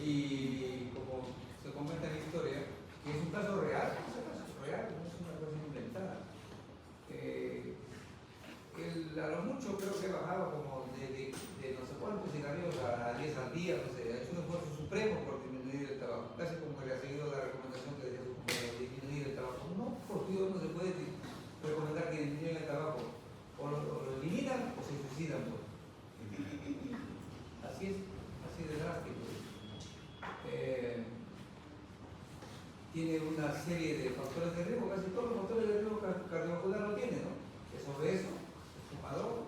Y como se comenta en la historia, que es un caso real, no es una cosa inventada. Él a lo mucho creo que bajaba como de no sé cuántos cigarrillos a 10 al día, no sé, ha hecho un esfuerzo supremo por disminuir el tabaco, casi como que le ha seguido la recomendación que decía su compañero, disminuir el tabaco. No, porque Dios no se puede recomendar que disminuyan el tabaco, o lo eliminan o se suicidan. Pues. Así es, así de drástico. Tiene una serie de factores de riesgo, casi todos los factores de riesgo cardiovascular lo tiene, ¿no? Es obeso, es fumador,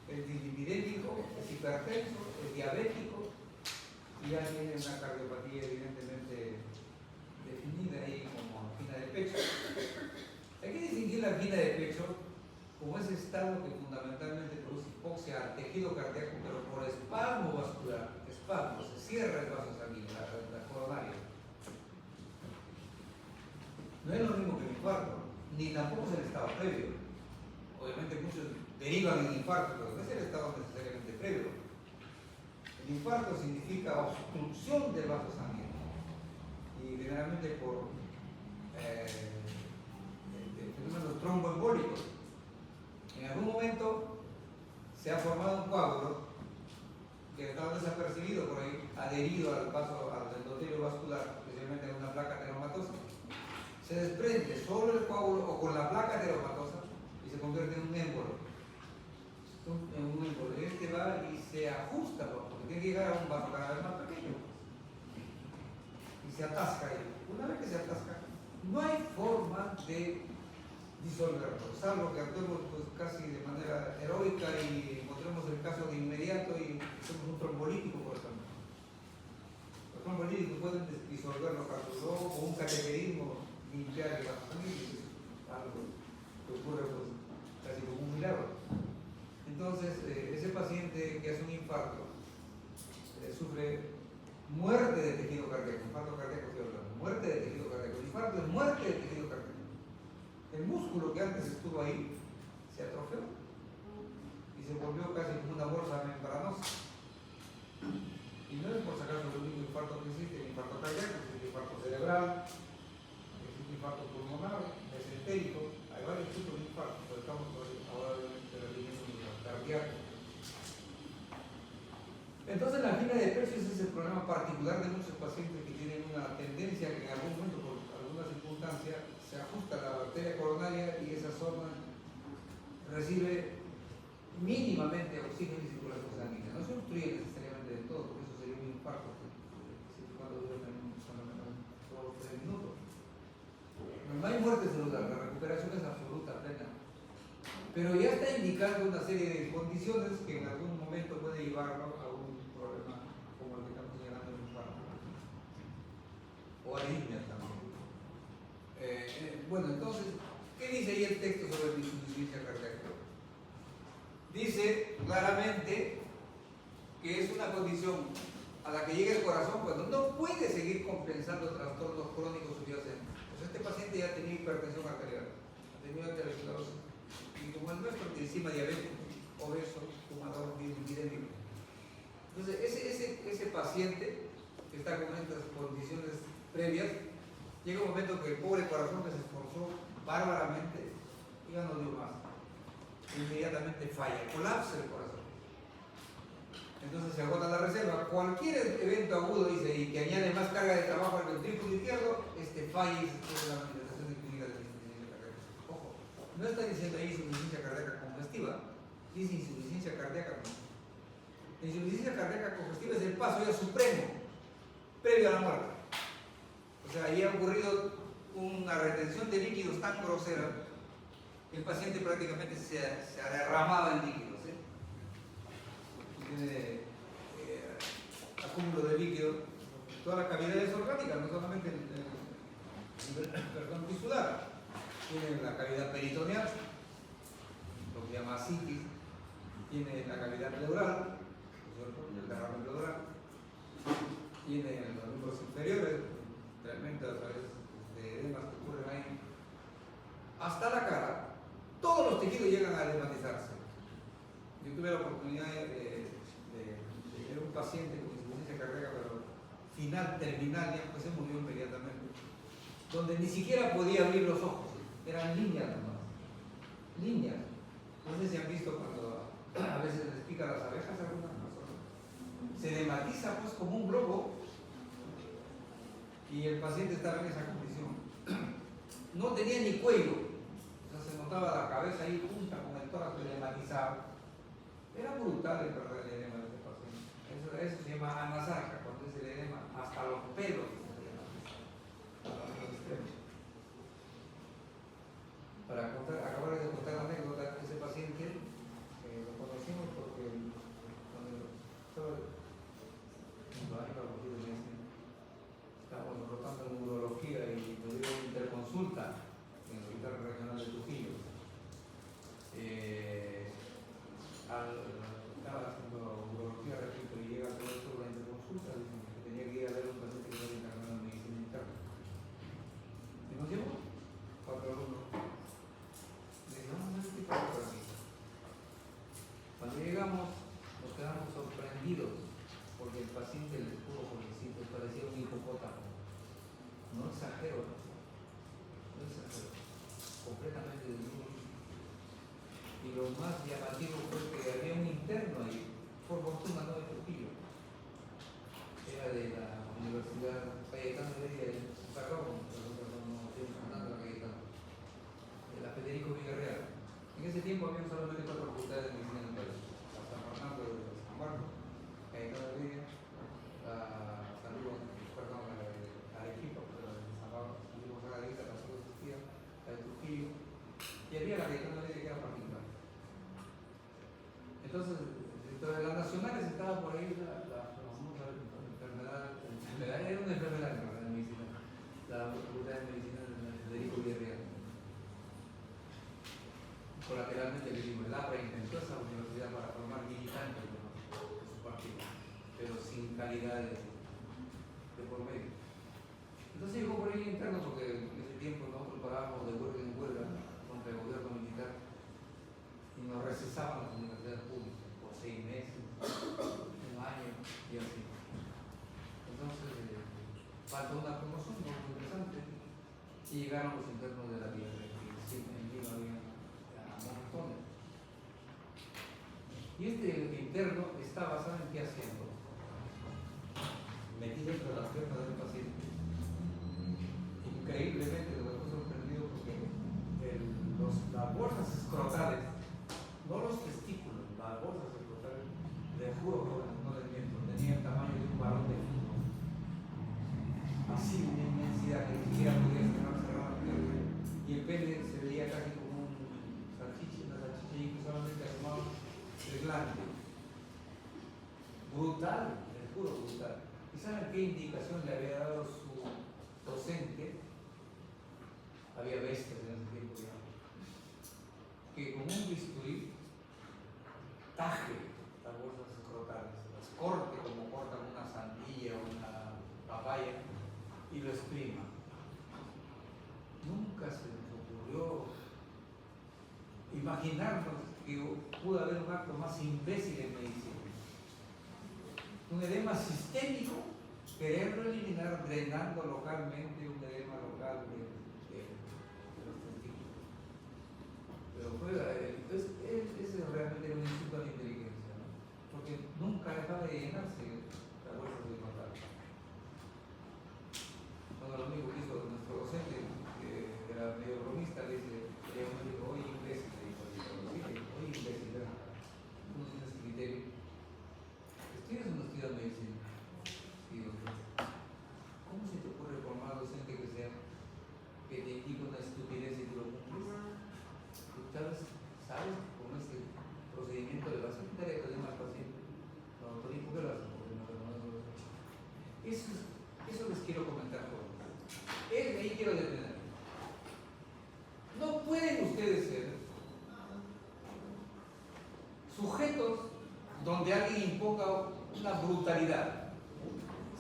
es dislipidémico, es hipertenso, es diabético, y ya tiene una cardiopatía evidentemente definida ahí como angina de pecho. Hay que distinguir la angina de pecho como ese estado que fundamentalmente produce hipoxia al tejido cardíaco, pero por espasmo vascular, espasmo, se cierra el vaso sanguíneo, la coronaria. No es lo mismo que el infarto, ni tampoco es el estado previo. Obviamente muchos derivan en infarto, pero no es el estado necesariamente previo. El infarto significa obstrucción del vaso sanguíneo y generalmente por fenómenos tromboembólicos. En algún momento se ha formado un coágulo que estaba desapercibido por ahí, adherido al vaso, al endotelio vascular, especialmente en una placa ateromatosa. Se desprende solo el coágulo o con la placa ateromatosa y se convierte en un émbolo. En un émbolo. Este va y se ajusta, porque tiene que llegar a un vaso cada vez más pequeño. Y se atasca ahí. Una vez que se atasca, no hay forma de disolverlo, salvo que actuemos pues, casi de manera heroica y encontremos el caso de inmediato y hacemos un trombolítico, por ejemplo. Los trombolíticos pueden disolverlo luego con un cateterismo, limpiar el vaso sanguíneo, algo que ocurre pues, casi como un milagro. Entonces, ese paciente que hace un infarto sufre muerte de tejido cardíaco, infarto cardíaco estoy hablando, muerte de tejido cardíaco. El infarto es muerte de tejido cardíaco. El músculo que antes estuvo ahí se atrofió y se volvió casi como una bolsa membranosa. Y no es por si acaso el único infarto que existe, el infarto cardíaco, existe el infarto cerebral, existe el infarto pulmonar, mesentérico, hay varios tipos de infartos, pero estamos ahora refiriendo al cardíaco. Entonces la angina de pecho es ese problema particular de muchos pacientes que tienen una tendencia que en algún momento, por alguna circunstancia, se ajusta a la arteria coronaria y esa zona recibe mínimamente oxígeno y circulación sanguínea. No se obstruye necesariamente de todo, porque eso sería un infarto, cuando dura menos 2 o 3 minutos. No hay muerte celular, la recuperación es absoluta, plena. Pero ya está indicando una serie de condiciones que en algún momento puede llevarnos a un problema como el que estamos señalando en el infarto. O arritmias también. Bueno, entonces, ¿qué dice ahí el texto sobre la insuficiencia cardíaca? Dice claramente que es una condición a la que llega el corazón cuando no puede seguir compensando trastornos crónicos subyacentes. Pues este paciente ya tenía hipertensión arterial, tenía aterosclerosis, y como el nuestro, encima diabético, obeso, fumador, dislipidémico. Entonces, ese paciente que está con estas condiciones previas, llega un momento que el pobre corazón que se esforzó bárbaramente ya no dio más. Inmediatamente falla, colapsa el corazón. Entonces se agota la reserva. Cualquier evento agudo, dice, y que añade más carga de trabajo al ventrículo izquierdo, falla y se produce la manifestación clínica de la insuficiencia cardíaca. Ojo, no está diciendo ahí insuficiencia cardíaca congestiva, dice insuficiencia cardíaca congestiva. La insuficiencia cardíaca congestiva es el paso ya supremo, previo a la muerte. O sea, ahí ha ocurrido una retención de líquidos tan grosera que el paciente prácticamente se ha derramado en líquidos. Tiene acúmulo de líquido en todas las cavidades orgánicas, no solamente en el tisular. Tiene la cavidad peritoneal, lo que se llama ascitis, tiene la cavidad pleural, el derrame pleural, tiene los miembros inferiores, realmente a través de edemas que ocurren ahí, hasta la cara. Todos los tejidos llegan a edematizarse. Yo tuve la oportunidad de ver un paciente con insuficiencia cardíaca, pero final, terminal, ya pues se murió inmediatamente, donde ni siquiera podía abrir los ojos, eran líneas nomás, líneas. No sé si han visto cuando a veces les pica las abejas a algunas personas, se edematiza pues como un globo y el paciente estaba en esa condición. No tenía ni cuello, o sea, se notaba la cabeza ahí junta con el tórax edematizado. Era brutal en verdad el edema de este paciente. Eso se llama anasarca, cuando es el edema hasta los pelos. Para acabar de contar la anécdota, ese paciente lo conocimos porque cuando estaba en estábamos rotando en urología y nos dieron interconsulta en el Hospital Regional de Trujillo. Estaba haciendo urología, repito, y llega todo esto por la interconsulta, dicen que tenía que ir a ver un paciente que estaba internado en medicina interna. Y nos llevó 4 alumnos. Le dije, vamos a ver qué pasa por aquí. Cuando llegamos, nos quedamos sorprendidos porque el paciente, el puro jovencito, parecía un hipopótamo. No exagero, no exagero, completamente desnudo. Y lo más llamativo fue que había un interno ahí, por fortuna no de Trujillo, era de la Universidad Cayetano de Barrón, de la Federico Villarreal. En ese tiempo había solamente 4 facultades de medicina en el país: la San Fernando de San Marcos, Cayetano de Heredia, la Arequipa, la de San Pablo, la solo existía, la de Trujillo, y había la Cayetano de Heredia que era particular. Entonces, dentro de las nacionales estaba por ahí la famosa enfermedad, era una enfermedad en medicina, la facultad de medicina de Federico Villarreal. Colateralmente le digo, el APRA intentó esa universidad para formar militantes de su partido, pero sin calidad de por medio. Entonces llegó por ahí interno porque en ese tiempo nosotros parábamos de huelga en huelga contra el gobierno militar y nos recesaban las universidades públicas por 6 meses, 1 año y así. Entonces faltó una promoción muy interesante y llegaron los internos de la vida en Lima había montones. Y este interno estaba, ¿saben qué haciendo? Metido entre las piernas del paciente. Increíblemente nos hemos sorprendido porque las bolsas escrotales, no los testículos, las bolsas escrotales, les juro que no les miento, tenían el tamaño de un balón de fútbol. Así, una inmensidad que ni siquiera podía cerrar la pierna. Y el pene se veía casi como una salchicha y que solamente asomaba el glande. Brutal, les juro, brutal. ¿Y saben qué indicación le había dado su docente? Había bestias en ese tiempo ya. Que con un bisturí taje las bolsas escrotales, las corte como cortan una sandía o una papaya y lo exprima. Nunca se nos ocurrió imaginarnos que pudo haber un acto más imbécil en medicina. Un edema sistémico, quererlo eliminar drenando localmente un edema local de los testículos. Pero entonces ese realmente era un insulto a la inteligencia, ¿no? Porque nunca dejaba de llenarse la bolsa de contar. Bueno, lo único que hizo nuestro docente, que era medio bromista, le dijo, oye imbécil, oye imbécil, tú no tienes criterio. ¿Estudias o no estudias medicina? Sí, doctor. ¿Cómo se te ocurre formar docente que te indica una estupidez y tú lo cumples? ¿Tú sabes cómo es el procedimiento de la secretaria que llama al paciente? No, ¿por qué lo hacen? Porque no lo hacen. Eso les quiero comentar por ahí quiero detener. No pueden ustedes ser sujetos donde alguien imponga una brutalidad.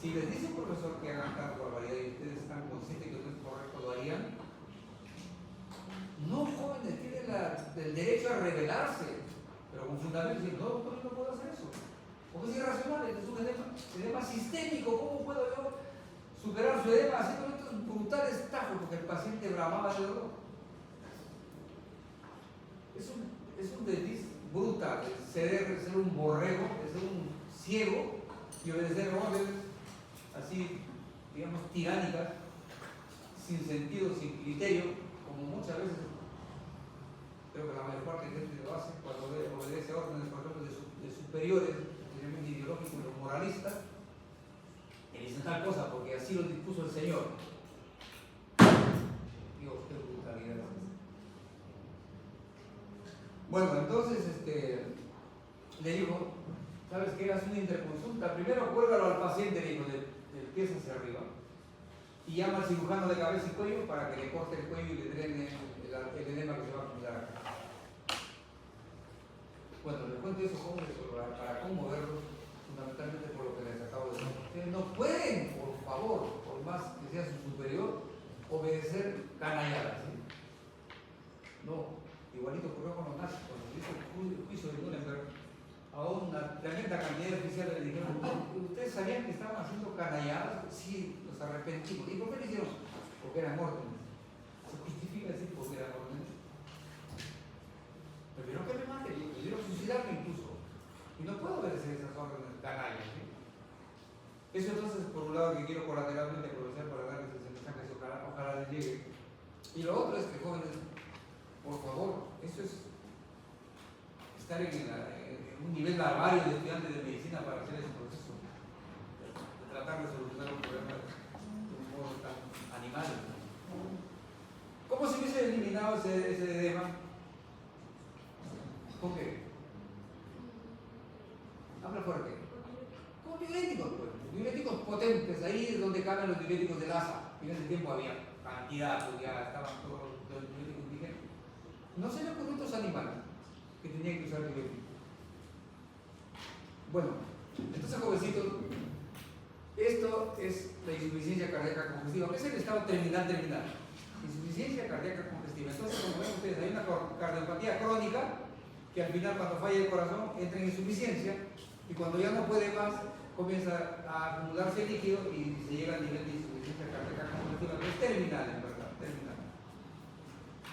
Si les dice un profesor que hagan tal barbaridad y ustedes están conscientes que no es correcto, ¿lo harían? No, jóvenes, tienen el derecho a rebelarse, pero con fundamento decir, no, doctor, yo no puedo hacer eso. Porque es irracional, es un edema sistémico, ¿cómo puedo yo superar su edema haciendo estos brutales tajos porque el paciente bramaba de dolor. Es un desliz brutal, ser un borrego, ser un ciego y obedecer órdenes así, digamos, tiránicas, sin sentido, sin criterio, como muchas veces creo que la mayor parte de gente lo hace cuando obedece órdenes, por ejemplo, de superiores, especialmente ideológicos o moralistas, que dicen tal cosa porque así lo dispuso el Señor. Dios, qué brutalidad es esa. Bueno, entonces le digo, ¿sabes qué? Haz una interconsulta. Primero cuélgalo al paciente, le digo, del pies hacia arriba. Y llama al cirujano de cabeza y cuello para que le corte el cuello y le drene el edema que se va a acumular acá. Bueno, les cuento eso para conmoverlos, fundamentalmente por lo que les acabo de decir. Ustedes no pueden, por favor, por más que sea su superior, obedecer canalladas. ¿Sí? No, igualito ocurrió con los nazis, cuando se hizo el juicio de Nuremberg, a una tremenda cantidad de oficiales le dijeron, ¿ustedes sabían que estaban haciendo canalladas? Sí, nos arrepentimos. ¿Y por qué lo hicieron? Porque eran órdenes. Se justifica decir porque eran órdenes. Prefiero que me maten, prefiero suicidarme incluso. Y no puedo obedecer esas órdenes canallas. ¿Sí? Eso entonces, por un lado, que quiero colateralmente aprovechar para darles ese mensaje, ojalá les llegue. Y lo otro es que, jóvenes, por favor, eso es estar en un nivel larvario de estudiantes de medicina para hacer ese proceso, de tratar de solucionar un problema de un modo tan animal. ¿Cómo se hubiese eliminado ese edema? ¿Con qué? Habla fuerte. Con diuréticos, pues. Diuréticos potentes, ahí es donde caben los diuréticos de ASA. En ese tiempo había cantidad, pues ya estaban todos los diuréticos vigentes. No se le ocurrió a otros animales que tenían que usar diuréticos. Bueno, entonces, jovencitos, esto es la insuficiencia cardíaca congestiva, que es el estado terminal. Insuficiencia cardíaca congestiva. Entonces, como ven ustedes, hay una cardiopatía crónica que al final, cuando falla el corazón, entra en insuficiencia y cuando ya no puede más, comienza a acumularse líquido y se llega al nivel de insuficiencia cardíaca congestiva, que es terminal, en verdad, terminal.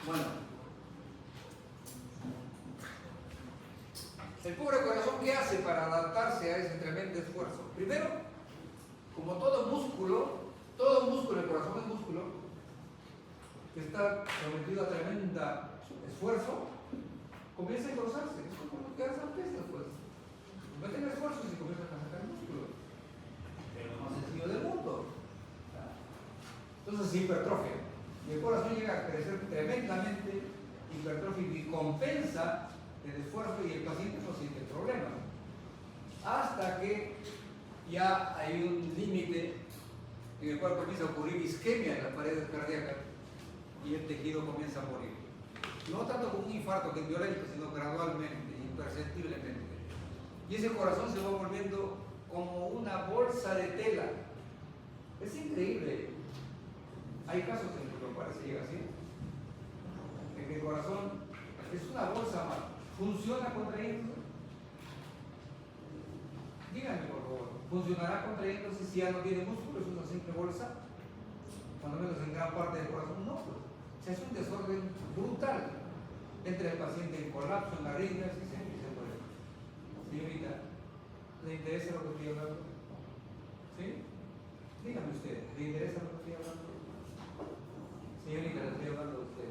Bueno. El pobre corazón, ¿qué hace para adaptarse a ese tremendo esfuerzo? Primero, como todo músculo, el corazón es músculo, que está sometido a tremendo esfuerzo, comienza a engrosarse. Es como lo que hace al peso, pues. Meten esfuerzos y comienzan a sacar músculo. Es lo más sencillo del mundo. Entonces, hipertrofia. Y el corazón llega a crecer tremendamente, hipertrófico y compensa el esfuerzo y el paciente no siente problemas. Hasta que ya hay un límite en el cual comienza a ocurrir isquemia en las paredes cardíacas y el tejido comienza a morir. No tanto como un infarto que es violento, sino gradualmente, imperceptiblemente. Y ese corazón se va volviendo como una bolsa de tela. Es increíble. Hay casos en los cuales se llega así, en que el corazón es una bolsa más. ¿Funciona contrayéndose? Díganme, por favor. ¿Funcionará contrayéndose si ya no tiene músculo? ¿Es una simple bolsa? Cuando menos en gran parte del corazón, no. Pues. Se hace un desorden brutal. Entra el paciente en colapso, en arritmias y se muere. Señorita, ¿le interesa lo que estoy hablando? ¿Sí? Dígame usted, ¿le interesa lo que estoy hablando? Señorita, le estoy hablando a usted.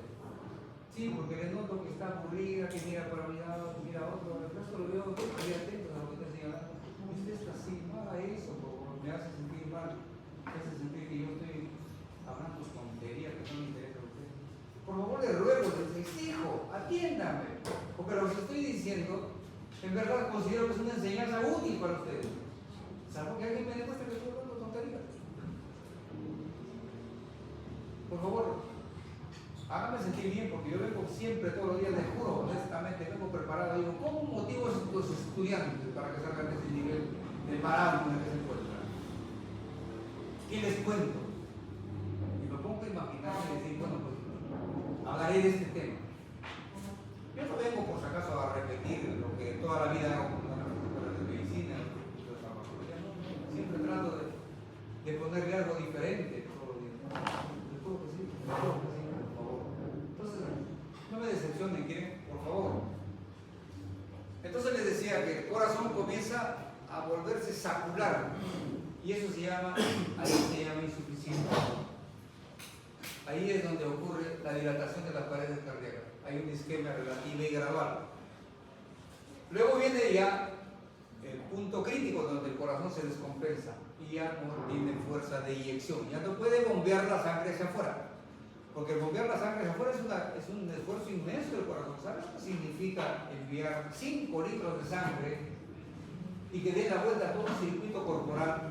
Sí, porque le noto que está aburrida, que mira para un lado, que mira a otro. El resto lo veo muy atento a lo que está señalando. Usted está así, no haga eso, por favor, me hace sentir mal. Me hace sentir que yo estoy hablando tonterías que no me interesa a usted. Por favor, le ruego, les exijo, atiéndame. Porque lo que estoy diciendo, en verdad considero que es una enseñanza útil para ustedes. Salvo que alguien me demuestre que estoy hablando tonterías. Por favor, hágame sentir bien, porque yo vengo siempre, todos los días, les juro, honestamente, vengo preparado. Digo, ¿cómo motivo a los estudiantes para que salgan de ese nivel de marasmo en el que se encuentran? ¿Qué les cuento? Y me pongo a imaginar y decir, bueno, pues hablaré de este tema. Yo no vengo, por si acaso, a repetir lo que toda la vida hago con las escuelas de medicina, de farmacología, no. Siempre trato de ponerle algo diferente comienza a volverse sacular y eso se llama insuficiencia. Ahí es donde ocurre la dilatación de las paredes cardíacas. Hay un isquemia relativa y gradual. Luego viene ya el punto crítico donde el corazón se descompensa y ya no tiene fuerza de eyección, ya no puede bombear la sangre hacia afuera, porque el bombear la sangre hacia afuera es un esfuerzo inmenso del corazón. ¿Sabes qué significa enviar 5 litros de sangre y que dé la vuelta a todo un circuito corporal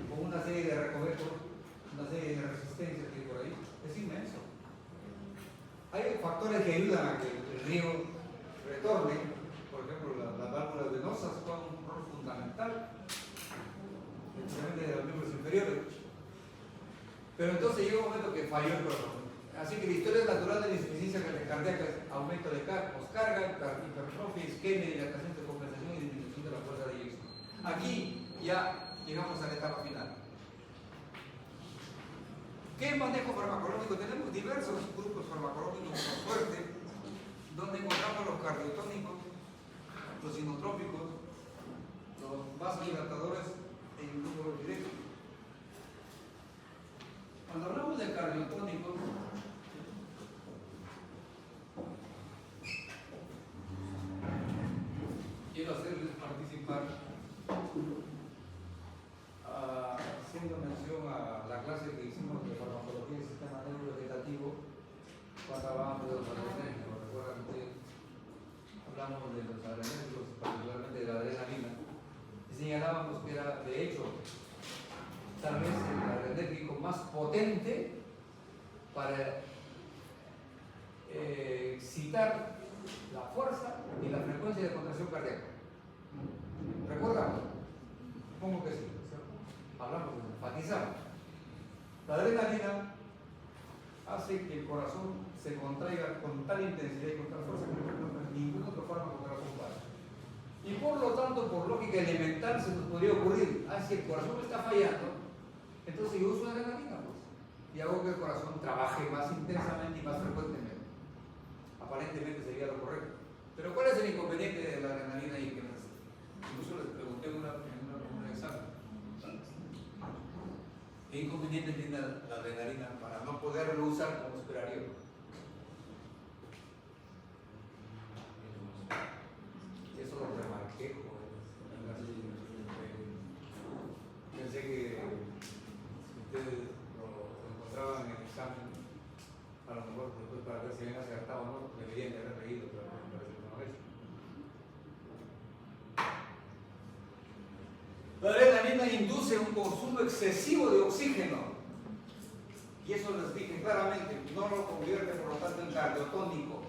con una serie de recovecos, una serie de resistencias que hay por ahí? Es inmenso. Hay factores que ayudan a que el riego retorne. Por ejemplo, las válvulas venosas juegan un rol fundamental, especialmente de los miembros inferiores. Pero entonces llega un momento que falló el corazón. Así que la historia natural de la insuficiencia cardíaca es aumento de poscarga, hipertrofia, isquemia, dilatación de compensación y disminución de la fuerza de eyección. Aquí ya llegamos a la etapa final. ¿Qué manejo farmacológico? Tenemos diversos grupos farmacológicos fuertes, donde encontramos los cardiotónicos, los inotrópicos, los vasodilatadores e inductores directos. Cuando hablamos de cardiotónicos, quiero hacerles participar haciendo mención a la clase que hicimos de farmacología del sistema neurovegetativo cuando hablábamos de los adrenérgicos. Recuerdan que hablamos de los adrenérgicos, particularmente de la adrenalina, y señalábamos que era, de hecho, tal vez el adrenérgico más potente para excitar la fuerza y la frecuencia de contracción cardíaca. ¿Recuerdan? Supongo que sí. Hablamos, enfatizamos. La adrenalina hace que el corazón se contraiga con tal intensidad y con tal fuerza que ningún otro fármaco te lo compara. Y por lo tanto, por lógica elemental, se nos podría ocurrir, si el corazón me está fallando, entonces yo uso adrenalina, pues, y hago que el corazón trabaje más intensamente y más frecuentemente. Aparentemente sería lo correcto. Pero ¿cuál es el inconveniente de la adrenalina? Y que incluso les pregunté en un examen. ¿Qué inconveniente tiene la adrenalina para no poderlo usar como esperaría? Eso lo remarqué, pensé que si ustedes lo encontraban en el examen, a lo mejor después para ver si habían acertado o no, deberían de haber reído, pero me parece que no es. La adrenalina induce un consumo excesivo de oxígeno, y eso les dije claramente, no lo convierte por lo tanto en cardiotónico,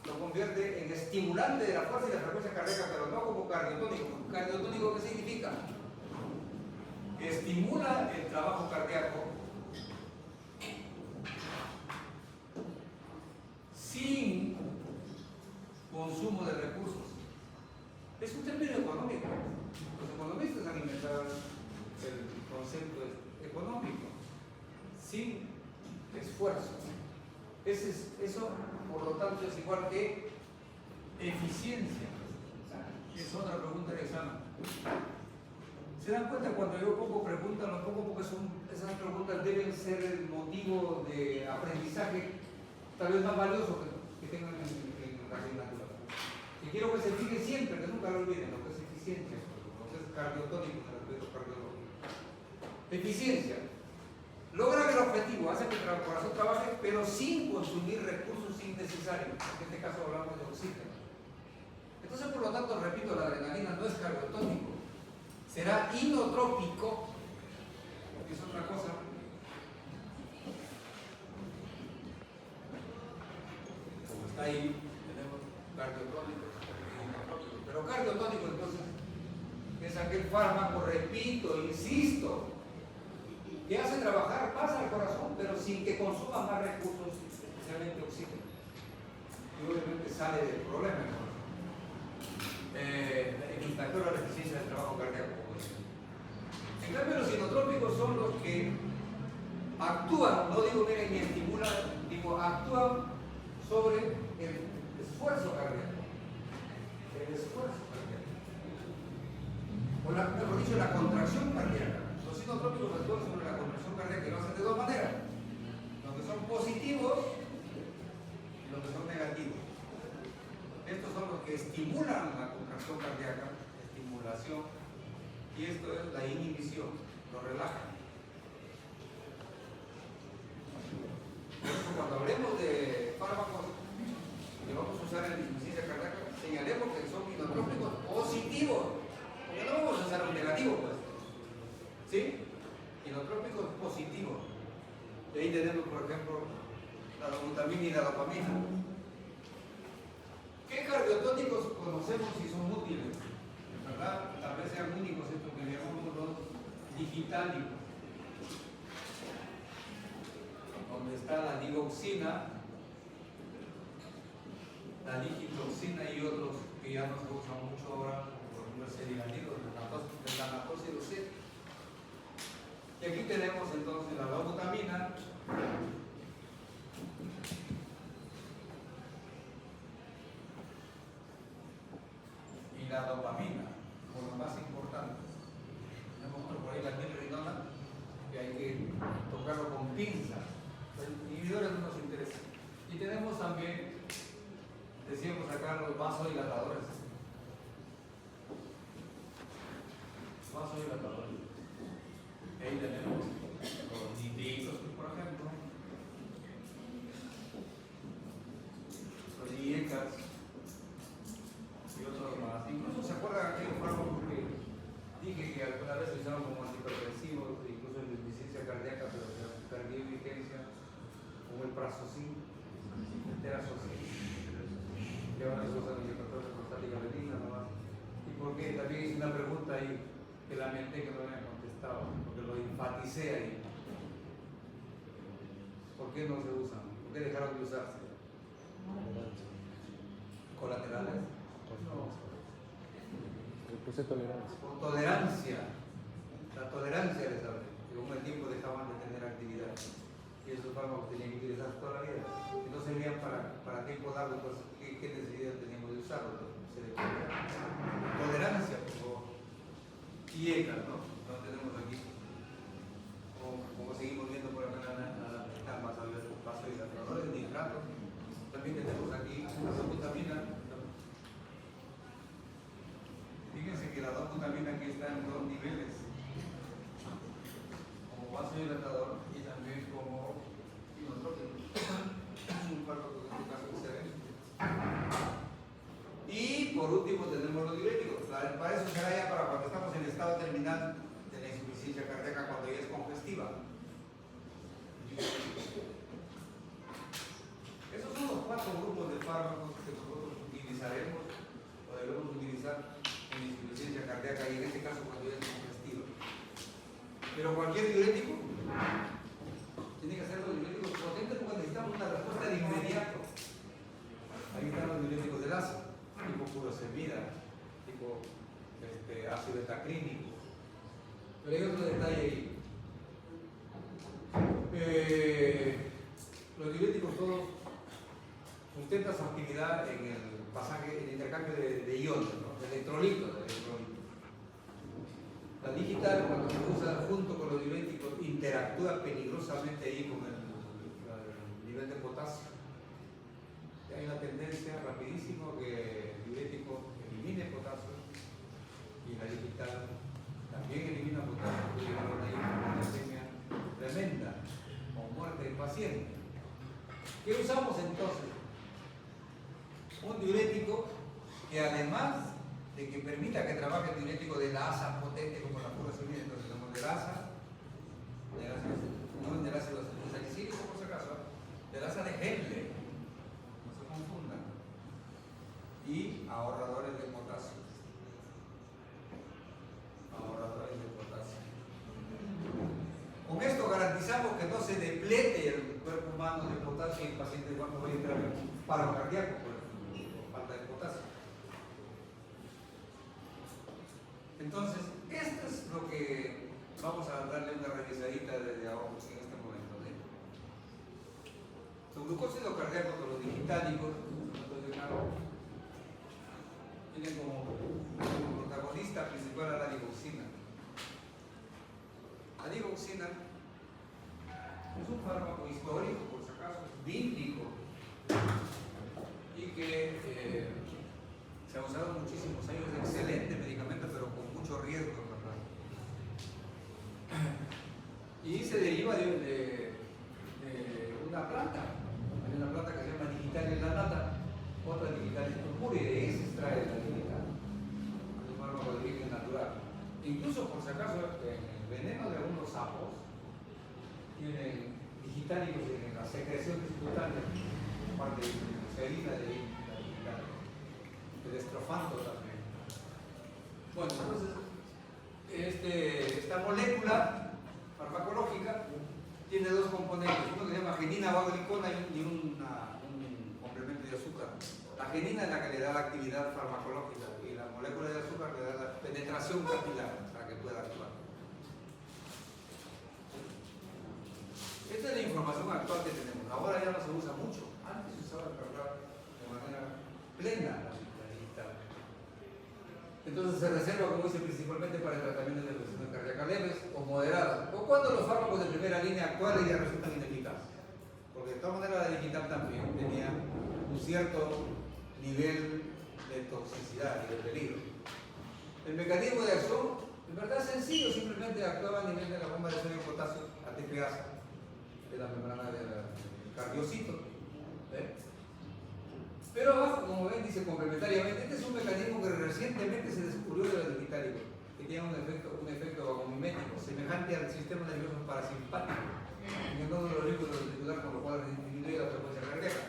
lo convierte en estimulante de la fuerza y la frecuencia cardíaca, pero no como cardiotónico. ¿Cardiotónico qué significa? Estimula el trabajo cardíaco sin consumo de recursos. Es un término económico. Los economistas han inventado el concepto económico, sin esfuerzo. Eso, por lo tanto, es igual que eficiencia. Es otra pregunta de examen. ¿Se dan cuenta cuando yo pongo preguntas? Lo pongo porque esas preguntas deben ser el motivo de aprendizaje tal vez más valioso que tengan en la asignatura. Y quiero que se fijen siempre, que nunca lo olviden, lo que es eficiencia, lo que es cardiotónico en el aspecto cardiológico. Eficiencia. Logran el objetivo, hace que el corazón trabaje, pero sin consumir recursos innecesarios. En este caso hablamos de oxígeno. Entonces, por lo tanto, repito, la adrenalina no es cardiotónico. Será inotrópico, que es otra cosa. Como está ahí, tenemos cardiotónico y inotrópico. Pero cardiotónico, entonces, es aquel fármaco, repito, insisto, que hace trabajar más al corazón, pero sin que consuma más recursos, especialmente oxígeno. Y obviamente sale del problema el corazón. Mejora la eficiencia del trabajo cardíaco. En cambio, los inotrópicos son los que actúan, no digo miren ni estimulan, digo actúan sobre el esfuerzo cardíaco. El esfuerzo cardíaco. mejor dicho, la contracción cardíaca. Los sinotrópicos actúan sobre la contracción cardíaca y lo hacen de dos maneras: los que son positivos y los que son negativos. Estos son los que estimulan la contracción cardíaca, estimulación, y esto es la inhibición, lo relajan. Por eso, cuando hablemos de fármacos que vamos a usar en la insuficiencia cardíaca, señalemos que son inotrópicos positivos, porque no vamos a usar un negativo, pues. ¿Sí? Inotrópicos positivos. Y ahí tenemos, por ejemplo, la dobutamina y la dopamina. ¿Qué cardiotónicos conocemos y son útiles? ¿Verdad? Tal vez sean únicos estos que llamamos los digitálicos, donde está la digoxina, la digitoxina y otros que ya no se usan mucho ahora, por ejemplo el seriganilo, el lanatóxido C. Y aquí tenemos entonces la dobutamina, y la dopamina, como lo más importante. Tenemos por ahí la milrinona, que hay que tocarlo con pinzas. Los inhibidores no nos interesan. Y tenemos también, decíamos acá, los vasodilatadores. Vasodilatadores. Ahí tenemos los nitritos, por ejemplo, los IECAS y otros más. Incluso se acuerdan aquellos fármacos que dije que alguna vez se usaron como antihipertensivos, incluso en insuficiencia cardíaca, pero que perdió vigencia, como el prazosine, el terazocin, que ahora se usan en hipertrofia prostática benigna nomás. ¿Y por qué? También hice una pregunta ahí que lamenté que no me hayan contestado, porque lo enfaticé ahí. ¿Por qué no se usan? ¿Por qué dejaron de usarse? ¿Colaterales? No. Puse tolerancia. Por tolerancia. La tolerancia les hablé, que con el tiempo dejaban de tener actividad. Y esos fármacos tenían que utilizar toda la vida. Y no servían para tiempo largo, entonces, ¿qué necesidad teníamos de usarlo? Se le ponía tolerancia, por favor. Y ECA, ¿no? Lo tenemos aquí. Como seguimos viendo por acá, están más abiertos, vasodilatadores, nitratos. También tenemos aquí la dobutamina. Fíjense que la dobutamina aquí está en dos niveles, como vasodilatador y también como inotrópico. Un fármaco que en este caso excelente. Y por último tenemos los diuréticos. Para eso será ya para cuando estamos en el estado terminal de la insuficiencia cardíaca, cuando ya es congestiva. Esos son los 4 grupos de fármacos que nosotros utilizaremos o debemos utilizar en insuficiencia cardíaca y en este caso cuando ya es congestiva. Pero cualquier diurético tiene que ser los diuréticos potentes porque necesitamos una respuesta de inmediato. Ahí están los diuréticos del ácido, tipo furosemida, tipo ácido betaclínico. Pero hay otro detalle ahí. Los diuréticos todos sustentan su actividad en el pasaje, en el intercambio de iones, ¿no? De electrolitos. La digital, cuando se usa junto con los diuréticos, interactúa peligrosamente ahí con el nivel de potasio. Hay una tendencia rapidísimo que el diurético elimine potasio y la digital también elimina potasio, puede llevar a una hipopotasemia tremenda o muerte del paciente. ¿Qué usamos entonces? Un diurético que además de que permita que trabaje el diurético de la asa potente como la furosemida, entonces tenemos del asa, no del ácido salicílico por si acaso, del asa de Henle, no se confundan, y ahorradores de potasio. Ahorradores de potasio. Con esto garantizamos que no se deplete el cuerpo humano de potasio y el paciente cuando va a entrar en paro cardíaco por falta de potasio. Entonces, esto es lo que vamos a darle una revisadita desde ahora en este momento. Los glucósidos cardíacos con los digitálicos, tienen como protagonista principal era la digoxina. La digoxina es un fármaco histórico, por si acaso, bíblico, y que se ha usado muchísimos años, excelente medicamento, pero con mucho riesgo, ¿verdad? Y se deriva de una planta. Hay una planta que se llama Digitalis lanata, otra Digitalis purpurea, y de ahí se extrae la digital. Es un fármaco de origen natural. Incluso, por si acaso, en el veneno de algunos sapos tienen digitálicos en la secreción cutánea, parte de glicerina de la digital, el estrofando también. Bueno, entonces, esta molécula farmacológica tiene dos componentes, uno que se llama genina vaglicona y un complemento de azúcar. La genina es la que le da la actividad farmacológica y la molécula de azúcar le da la penetración capilar para que pueda actuar. Esta es la información actual que tenemos. Ahora ya no se usa mucho. Antes se usaba de manera plena la digital. Entonces se reserva, como dice, principalmente para el tratamiento de afecciones cardíacas leves o moderadas, o cuando los fármacos de primera línea actuales ya resultan ineficaces. Porque de todas maneras la digital también tenía un cierto nivel de toxicidad y de peligro. El mecanismo de acción, en verdad es sencillo, simplemente actuaba a nivel de la bomba de sodio y potasio ATPasa de la membrana del cardiocito. Pero abajo, como ven, dice complementariamente, este es un mecanismo que recientemente se descubrió de la digital, que tiene un efecto vagomimético, semejante al sistema nervioso parasimpático, inhibiendo los líquidos ventricular, con lo cual disminuye la frecuencia cardíaca.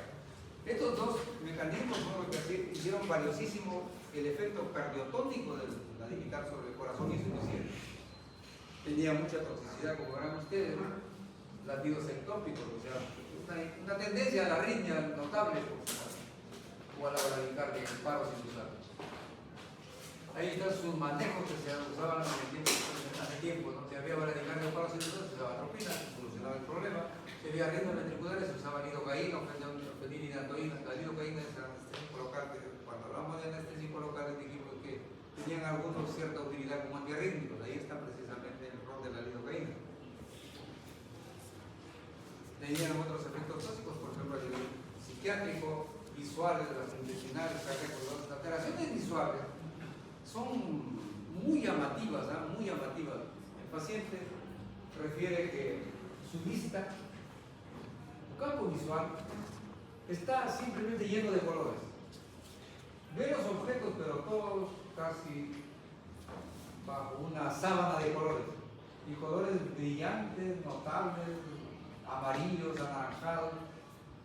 Estos dos mecanismos son los que hicieron valiosísimo el efecto cardiotónico de la digital sobre el corazón insuficiente. Tenía mucha toxicidad, como verán ustedes, ¿no? Latidos ectópicos, o sea, una tendencia a la arritmia notable, o a la bradicardia, el paro sinusal. Ahí están sus manejos que se usaban hace tiempo, ¿no? Si había bradicardia o paro sinusal, se usaba atropina, solucionaba el problema. Si había arritmias ventriculares, se usaba lidocaína o fenilidatoína. La lidocaína es anestesia local, que cuando hablamos de anestesia local dijimos que tenían algunos cierta utilidad como antiarrítmicos. Ahí está precisamente el rol de la lidocaína. Tenían otros efectos tóxicos, por ejemplo, a nivel psiquiátrico, visuales, gastrointestinales, cardíacos. Las alteraciones visuales son muy llamativas, ¿eh? Muy llamativas. El paciente refiere que su vista, su campo visual, está simplemente lleno de colores. Ve los objetos, pero todos casi bajo una sábana de colores. Y colores brillantes, notables, amarillos, anaranjados.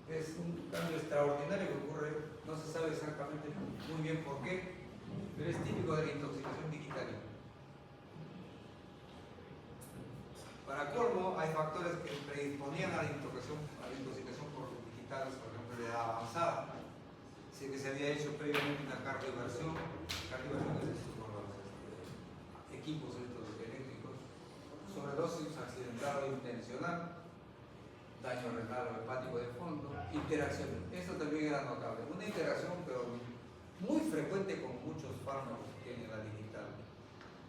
Es un cambio extraordinario que ocurre, no se sabe exactamente muy bien por qué, pero es típico de la intoxicación digital. Para colmo, hay factores que predisponían a la intoxicación por digitales, por ejemplo, de edad avanzada. Sé que se había hecho previamente una cardioversión es esto con los equipos estos eléctricos, sobredosis accidental o intencional, daño renal o hepático de fondo, interacciones. Esto también era notable. Una interacción, pero muy frecuente con muchos fármacos que tiene la digital.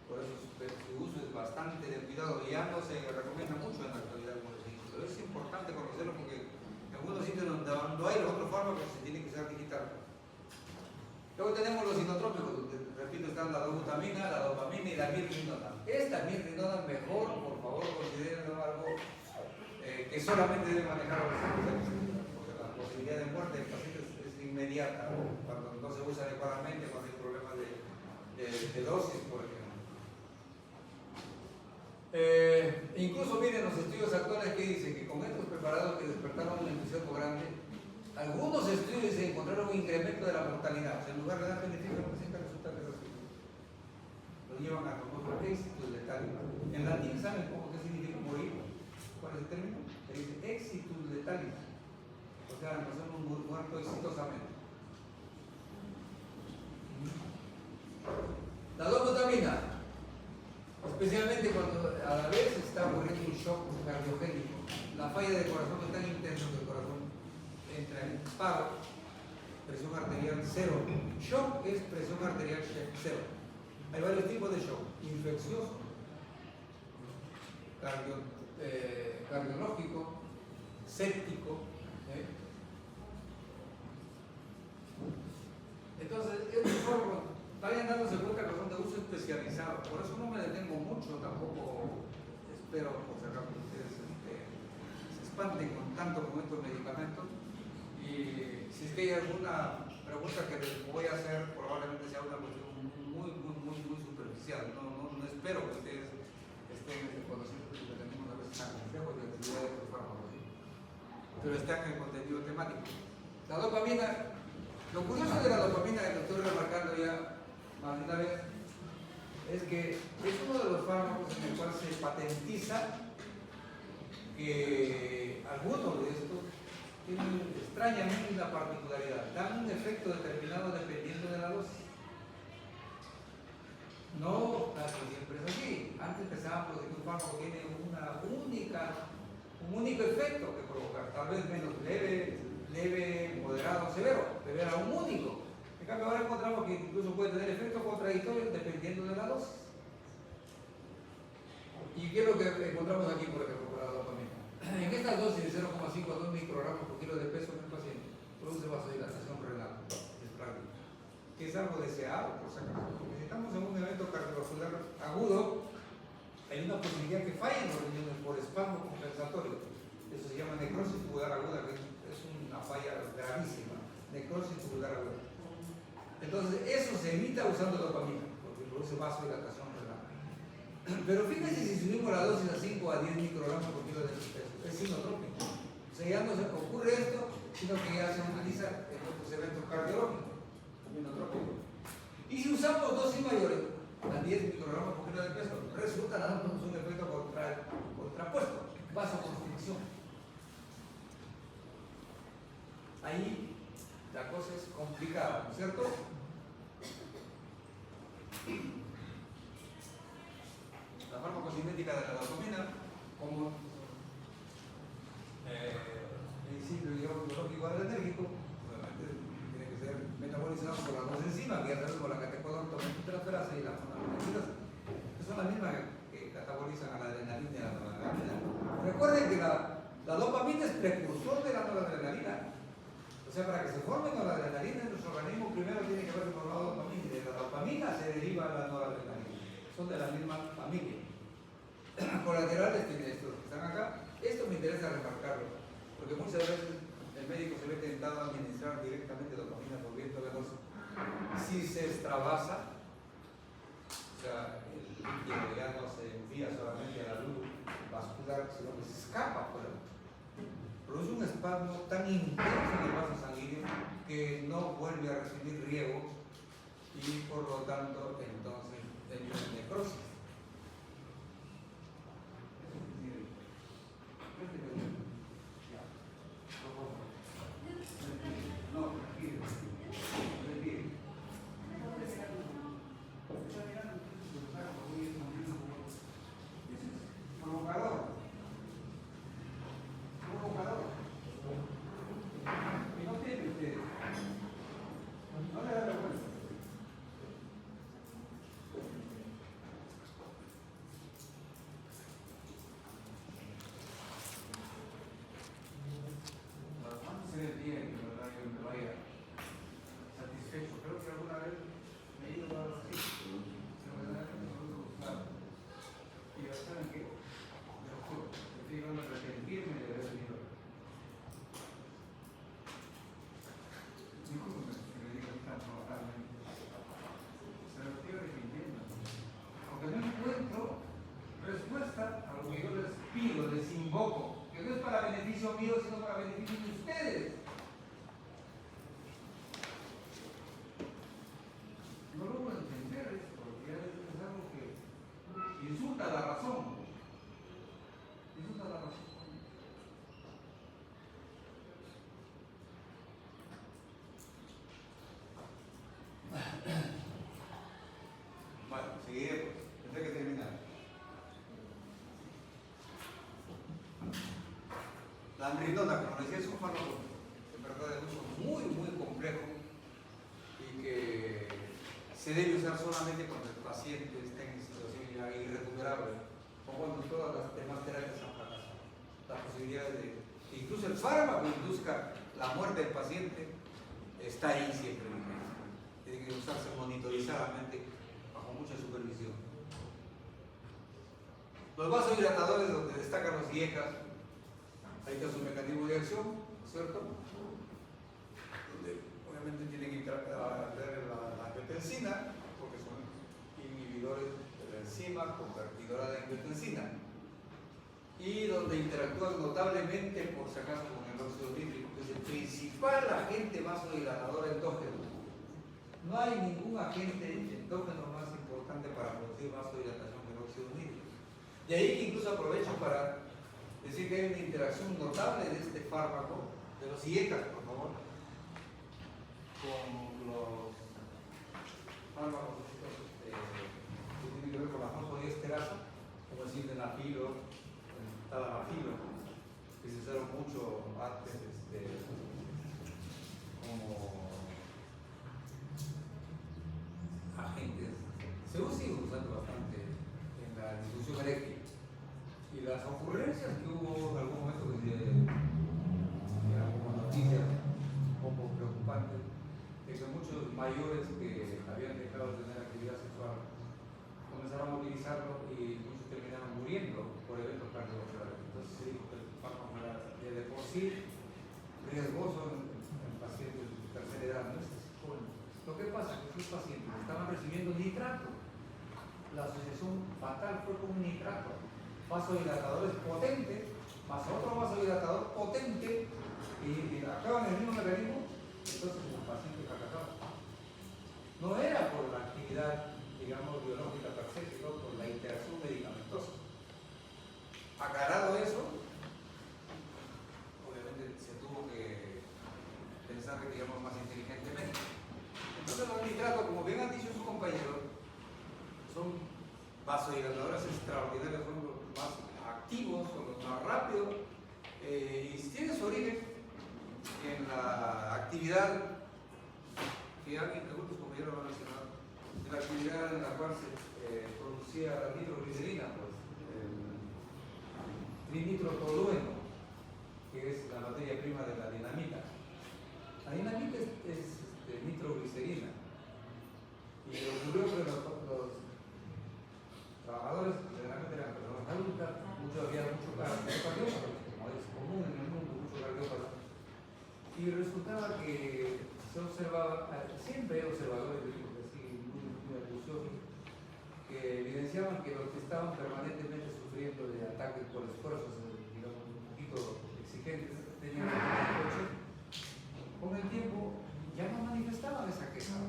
Por eso su uso es bastante de cuidado. Y ya no se recomienda mucho en la actualidad, como les digo. Pero es importante conocerlo porque en algunos sitios donde no hay los otros fármacos se tiene que usar digital. Luego tenemos los sinotrópicos, donde, repito, están la dobutamina, la dopamina y la mirrinona. Esta mirrinona mejor, por favor, consideren algo que solamente debe manejar los especialistas, porque la posibilidad de muerte del paciente es inmediata, cuando no se usa adecuadamente, cuando hay problemas de dosis, por ejemplo. Incluso miren los estudios actuales que dicen que con estos preparados que despertaron un entusiasmo grande, algunos estudios se encontraron un incremento de la mortalidad. O sea, en lugar de dar beneficio al paciente, resulta que lo llevan a tomar éxitos letales. En latín, ¿saben qué significa morir? ¿Cuál es el término? Se dice exitus letalis. O sea, nos hemos muerto exitosamente. La dobutamina, especialmente cuando a la vez está ocurriendo un shock cardiogénico. La falla del corazón es tan intensa que el corazón entra en paro, presión arterial cero. Shock es presión arterial cero. Hay varios tipos de shock: infeccioso, cardiológico, séptico. Entonces, estos fármacos vayan dándose cuenta que son de uso especializado. Por eso no me detengo mucho, tampoco espero, por si acaso, que ustedes se espanten con tanto con estos medicamentos. Y si es que hay alguna pregunta que les voy a hacer, probablemente sea una cuestión muy superficial. No espero que ustedes estén en el conocimiento que tenemos a veces tan complejo de la actividad de estos fármacos, ¿sí? Pero están en el contenido temático. La dopamina, lo curioso de la dopamina, que estoy remarcando ya más de una vez, es que es uno de los fármacos en el cual se patentiza que algunos de estos tienen extrañamente una particularidad: dan un efecto determinado dependiendo de la dosis. No casi siempre es así. Antes pensábamos que un fármaco tiene un único efecto que provocar, tal vez menos leve, moderado, severo, pero era un único. En cambio, ahora encontramos que incluso puede tener efectos contradictorios dependiendo de la dosis. ¿Y qué es lo que encontramos aquí, por ejemplo, para la dopamina? En estas dosis de 0,5 a 2 microgramos por kilo de peso en el paciente, produce vasodilatación renal, es práctico, que es algo deseado, por si acaso. Porque si estamos en un evento cardiovascular agudo, hay una posibilidad que fallen los riñones por espasmo compensatorio. Eso se llama necrosis tubular aguda, que es una falla gravísima, necrosis tubular aguda. Entonces, eso se evita usando dopamina, porque produce vasodilatación renal. Pero fíjense si subimos la dosis a 5 a 10 microgramos por kilo de peso, es sinotrópico. O sea, ya no se ocurre esto, sino que ya se utiliza en otros eventos cardiológicos, sinotrópico. Y si usamos dosis mayores, a 10 microgramos por kilo de peso, resulta dándonos un efecto contrapuesto, vasoconstricción. Ahí la cosa es complicada, ¿no es cierto? La farmacocinética de la dopamina, como principio biológico adrenérgico, obviamente tiene que ser metabolizado por las dos enzimas, que ya sabemos, la catecolontometraferasa y la monoaminoxidasa, que son las mismas que catabolizan a la adrenalina y a la noradrenalina. Recuerden que la dopamina es precursor de la noradrenalina. O sea, para que se forme noradrenalina en nuestro organismo, primero tiene que haber formado dopamina, y de la dopamina se deriva la noradrenalina. Son de la misma familia. Colaterales tiene estos que están acá. Esto me interesa remarcarlo, porque muchas veces el médico se ve tentado a administrar directamente dopamina por viento venoso. Si se extravasa, o sea, el líquido ya no se envía solamente a la luz vascular, sino que se escapa por el produce un espasmo tan intenso en el vaso sanguíneo que no vuelve a recibir riego y por lo tanto entonces entra en necrosis. No, respire. Provocador. Y no tiene usted. No le da vergüenza. Las manos se ven bien, ¿verdad? Que me vaya satisfecho. Creo que alguna vez me he ido a algo así. Se me da que me lo gustado. Y ya saben que, me lo juro, estoy llegando a arrepentirme de haber venido. Discúlpeme que me digan tan probablemente. Se lo estoy arrepintiendo. Porque no encuentro respuesta a lo que yo les pido, les invoco, que no es para beneficio mío, sino para beneficio de ustedes. No logro entender esto, porque a veces es algo que insulta la razón. Insulta la razón. Bueno, seguiré pues. Tendré que terminar. La ambritonda, como decía, es un fármaco en verdad de uso muy complejo y que se debe usar solamente cuando paciente está en situación ya irrecuperable, o cuando todas las demás terapias han fracasado. Las posibilidades de que incluso el fármaco induzca la muerte del paciente está ahí siempre. Tiene que usarse monitorizadamente bajo mucha supervisión. Los vasodilatadores, donde destacan los IECAS, ahí está su mecanismo de acción, ¿cierto? Donde obviamente tienen que entrar la angiotensina, porque son inhibidores de la enzima convertidora de angiotensina, y donde interactúan notablemente, por si acaso, con el óxido nítrico, que es el principal agente vasodilatador endógeno. No hay ningún agente endógeno más importante para producir vasodilatación que el óxido nítrico. De ahí que incluso aprovecho para decir que hay una interacción notable de este fármaco, de los IECAS, por favor, con los fármacos que tienen que ver con la fosfodiesterasa, como el sildenafilo, el tadalafilo, que se usaron mucho antes como agentes. Se siguen usando bastante en la discusión eléctrica. Y las ocurrencias que hubo en algún momento que eran como noticias un poco preocupantes, de que muchos mayores que habían dejado de tener actividad sexual comenzaron a utilizarlo y muchos terminaron muriendo por eventos cardiovasculares. Entonces se dijo que el fármaco era de por sí riesgoso en pacientes de tercera edad, no es joven. Lo que pasa es que estos pacientes estaban recibiendo nitrato. La asociación fatal fue con un nitrato. Vasodilatadores potentes, más otro vasodilatador potente, y acaban el mismo mecanismo, entonces el paciente fracasaba. No era por la actividad, digamos, biológica per se, sino por la interacción medicamentosa. Aclarado eso, obviamente se tuvo que pensar, digamos, más inteligentemente. Entonces los nitratos, como bien han dicho sus compañeros, son vasodilatadores extraordinarios, son los más activos, son los más rápidos, y tienen su origen en la actividad que alguien, que otros compañeros lo han mencionado, en la actividad en la cual se producía la nitroglicerina, pues, el trinitrotolueno, que es la materia prima de la dinamita. La dinamita es nitroglicerina, y ocurrió que los trabajadores generalmente eran personas adultas, había mucho cardiópata, como es común en el mundo, mucho cardiópata, y resultaba que se observaba, siempre hay observadores muy acuciosos, que evidenciaban que los que estaban permanentemente sufriendo de ataques por esfuerzos, digamos, un poquito exigentes, tenían un coche, con el tiempo ya no manifestaban esa queja.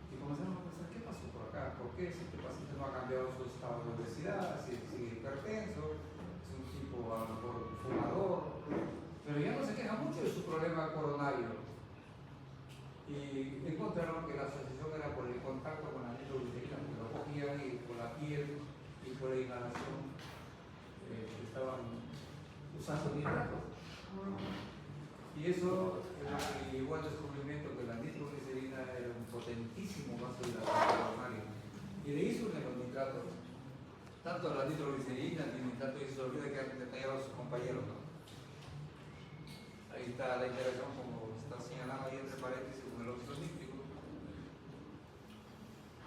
Y comenzaron a pensar, ¿qué pasó por acá? ¿Por qué este paciente no ha cambiado su estado de obesidad? Si sigue hipertenso, es un tipo a lo mejor fumador, pero ya no se queja mucho de su problema coronario. Y encontraron que la asociación era por el contacto con la nitroglicerina, porque lo cogían y por la piel y por la inhalación estaban usando nitratos. Y eso llegó al descubrimiento que la nitroglicerina era un potentísimo vasodilatador coronario. Y de ahí surgen los nitratos. Tanto la nitroglicerina, el nitrato, y se olvida que han detallado sus compañeros, ¿no? Ahí está la interacción, como está señalado ahí entre paréntesis, con el óxido nítrico.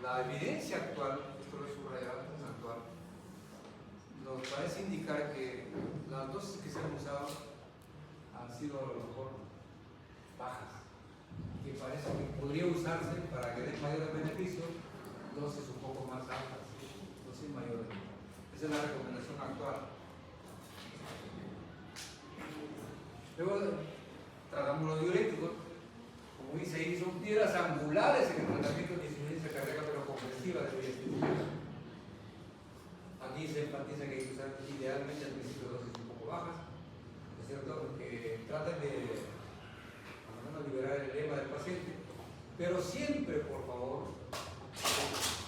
La evidencia actual, esto lo he subrayado, es actual, nos parece indicar que las dosis que se han usado han sido a lo mejor bajas, que parece que podría usarse para que den mayores beneficios, dosis un poco más altas, dosis mayores. Esa es la recomendación actual. Luego tratamos los diuréticos, como dice ahí, son piedras angulares en el tratamiento de insuficiencia cardíaca, pero comprensiva de vía específica. Aquí se enfatiza que hay que usar idealmente al principio dosis un poco bajas, ¿no es cierto? Porque traten de, por lo menos, liberar el edema del paciente, pero siempre, por favor,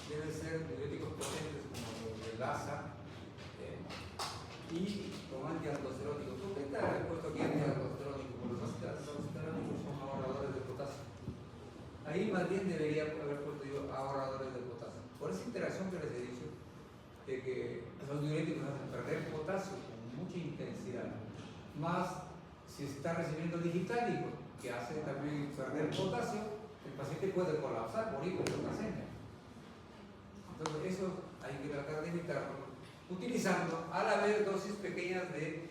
deben ser diuréticos potentes como los de LASA y con antialdosterónicos. ¿Por qué está puesto aquí antialdosterónicos? Porque los antialdosterónicos son ahorradores de potasio. Ahí más bien debería haber puesto yo ahorradores de potasio. por esa interacción que les he dicho, de que los diuréticos hacen perder potasio con mucha intensidad, más si está recibiendo digitálico, que hace también perder potasio, el paciente puede colapsar por hipopotasemia. Entonces eso hay que tratar de evitarlo, utilizando a la vez dosis pequeñas de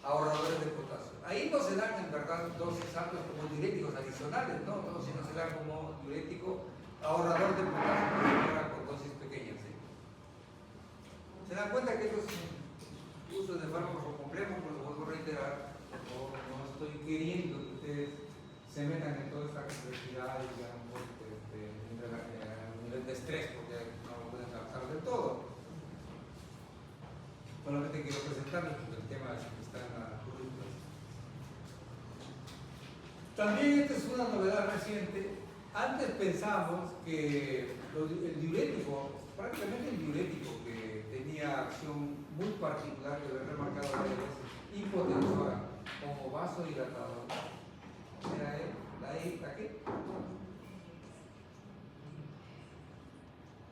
ahorradores de potasio. Ahí no se dan en verdad dosis altas como diuréticos adicionales, no, sino se dan como diurético ahorrador de potasio, con dosis pequeñas. ¿Sí? Se dan cuenta que estos usos de fármacos son complejos, pero lo vuelvo a reiterar, no estoy queriendo que ustedes se metan en toda esta complejidad y digamos, a nivel de estrés, porque no lo pueden alcanzar del todo. Solamente quiero presentarles porque el tema está en la currícula. También esta es una novedad reciente. Antes pensábamos que el diurético, prácticamente el diurético que tenía acción muy particular, que lo he remarcado varias veces, hipotensora, como vasodilatador, era ¿la qué?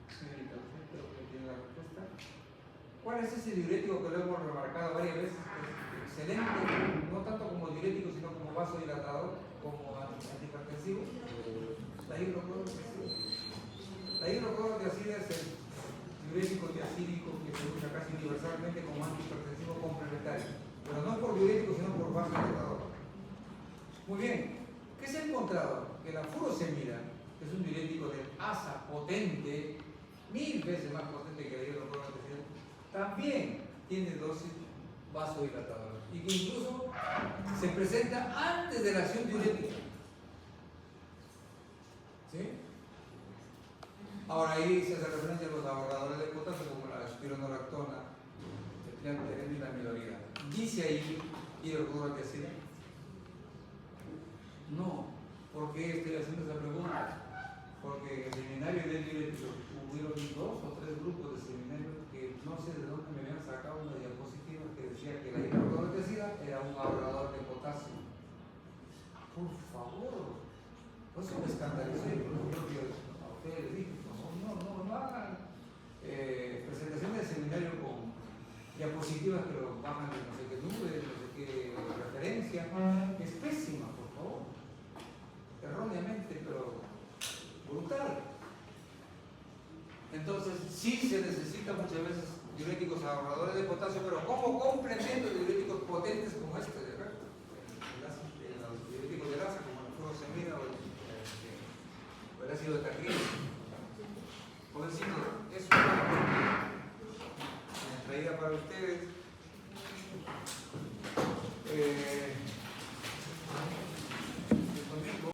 Señorita, usted creo que tiene la respuesta. ¿Cuál es ese diurético que lo hemos remarcado varias veces? Es excelente, no tanto como diurético, sino como vasodilatador, como antihipertensivo. La hidroclorotiazida es el diurético tiazídico que se usa casi universalmente como antihipertensivo complementario, pero no por diurético, sino por vasodilatador. Muy bien, ¿qué se ha encontrado? Que la furosemida, que es un diurético de asa potente, 1000 veces más potente que la hidroclorotiazida, también tiene dosis vasodilatadoras y que incluso se presenta antes de la acción diurética. ¿Sí? Ahora ahí se hace referencia a los ahorradores de potasio como la espironolactona, el triantereno y la amilorida. ¿Dice ahí hidroclorotiazida? No. ¿Por qué estoy haciendo esa pregunta? Porque en el seminario de diuréticos hubieron 2 o 3 grupos de seminarios que no sé de dónde me habían sacado una diapositiva que decía que la hidroclorotiazida era un ahorrador de potasio. Por favor, pues eso me escandalizó y por ejemplo a ustedes les dije, no hagan presentaciones de seminario con diapositivas que lo bajan de no sé qué nube, no sé qué referencia. Es pésima, por favor. Erróneamente, pero brutal. Entonces, sí se necesita muchas veces diuréticos ahorradores de potasio, pero como complemento de diuréticos potentes como este, ¿verdad? Los diuréticos de grasa, como la furosemida o el ácido de tarquino. Por decir, es una traída para ustedes.